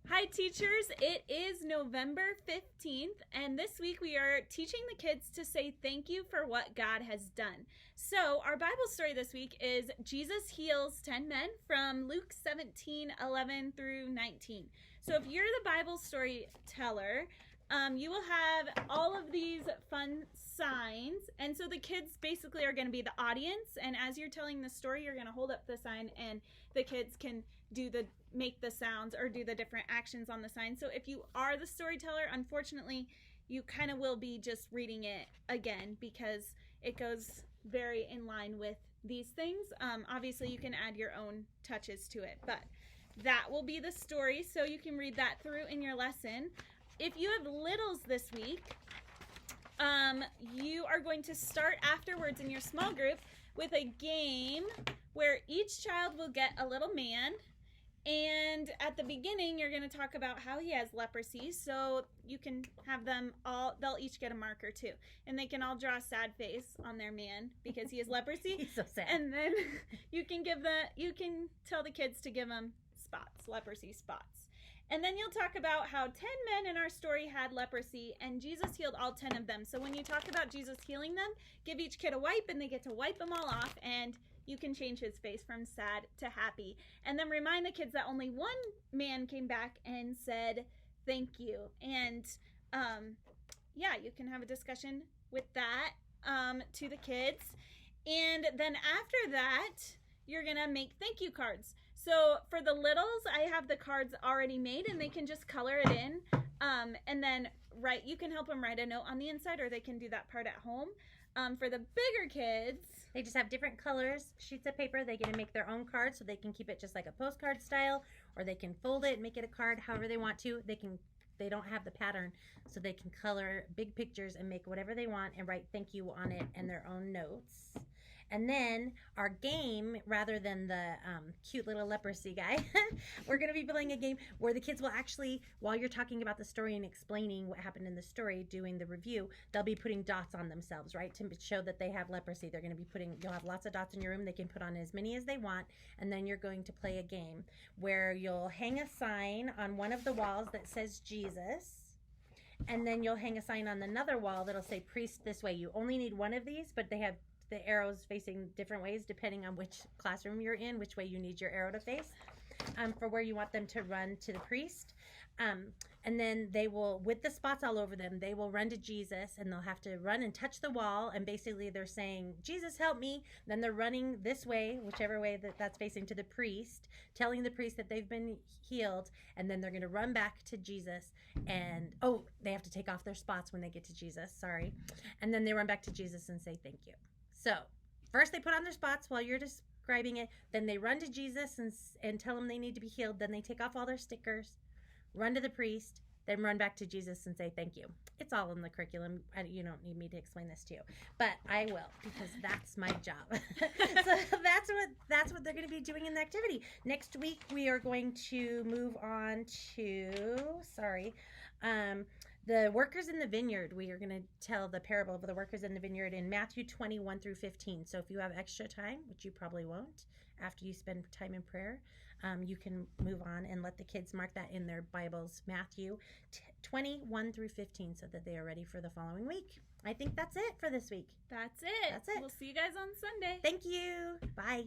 Hi, teachers. It is November 15th, and this week we are teaching the kids to say thank you for what God has done. So, our Bible story this week is Jesus heals 10 men from Luke 17:11 through 19. So, if you're the Bible storyteller, you will have all of these fun signs. And so the kids basically are going to be the audience. And as you're telling the story, you're going to hold up the sign and the kids can make the sounds or do the different actions on the sign. So if you are the storyteller, unfortunately, you kind of will be just reading it again because it goes very in line with these things. Obviously, you can add your own touches to it, but that will be the story. So you can read that through in your lesson. If you have littles this week, you are going to start afterwards in your small group with a game where each child will get a little man. And at the beginning, you're going to talk about how he has leprosy. So you can have them all, they'll each get a marker too. And they can all draw a sad face on their man because he has leprosy. He's so sad. And then you can tell the kids to give him spots, leprosy spots. And then you'll talk about how 10 men in our story had leprosy and Jesus healed all 10 of them. So when you talk about Jesus healing them, give each kid a wipe and they get to wipe them all off, and you can change his face from sad to happy. And then remind the kids that only one man came back and said thank you. And you can have a discussion with that to the kids. And then after that, you're going to make thank you cards. So for the littles, I have the cards already made and they can just color it in. And then you can help them write a note on the inside, or they can do that part at home. For the bigger kids, they just have different colors, sheets of paper. They get to make their own cards, so they can keep it just like a postcard style, or they can fold it and make it a card however they want to. They don't have the pattern, so they can color big pictures and make whatever they want and write thank you on it and their own notes. And then our game, rather than the cute little leprosy guy, we're going to be playing a game where the kids will actually, while you're talking about the story and explaining what happened in the story, doing the review, they'll be putting dots on themselves, right, to show that they have leprosy. They're going to be you'll have lots of dots in your room. They can put on as many as they want, and then you're going to play a game where you'll hang a sign on one of the walls that says Jesus, and then you'll hang a sign on another wall that'll say priest this way. You only need one of these, but they have the arrows facing different ways depending on which classroom you're in, which way you need your arrow to face, for where you want them to run to the priest. And then they will, with the spots all over them, they will run to Jesus, and they'll have to run and touch the wall, and basically they're saying, Jesus, help me. Then they're running this way, whichever way that's facing, to the priest, telling the priest that they've been healed, and then they're going to run back to Jesus, and they have to take off their spots when they get to Jesus, sorry. And then they run back to Jesus and say thank you. So first they put on their spots while you're describing it. Then they run to Jesus and tell him they need to be healed. Then they take off all their stickers, run to the priest, then run back to Jesus and say thank you. It's all in the curriculum. You don't need me to explain this to you, but I will, because that's my job. So that's what they're going to be doing in the activity. Next week we are going to move on to the workers in the vineyard. We are going to tell the parable of the workers in the vineyard in Matthew 21 through 15. So if you have extra time, which you probably won't after you spend time in prayer, you can move on and let the kids mark that in their Bibles, Matthew 21 through 15, so that they are ready for the following week. I think that's it for this week. That's it. That's it. We'll see you guys on Sunday. Thank you. Bye.